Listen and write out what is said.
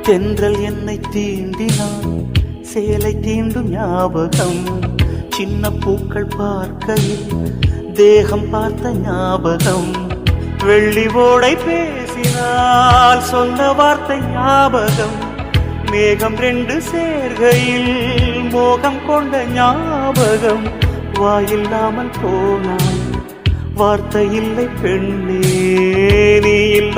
தென்றல் என்னை தீண்டினான் சேலை தீண்டும் ஞாபகம் சின்ன பூக்கள் பார்க்கையில் தேகம் பார்த்த ஞாபகம் வெள்ளி ஓடை பேசினால் சொன்ன வார்த்தை ஞாபகம் மேகம் ரெண்டு சேர்கையில் மோகம் கொண்ட ஞாபகம் வாயில்லாமல் போனாய் வார்த்தை இல்லை பெண்ணே நீ இல்ல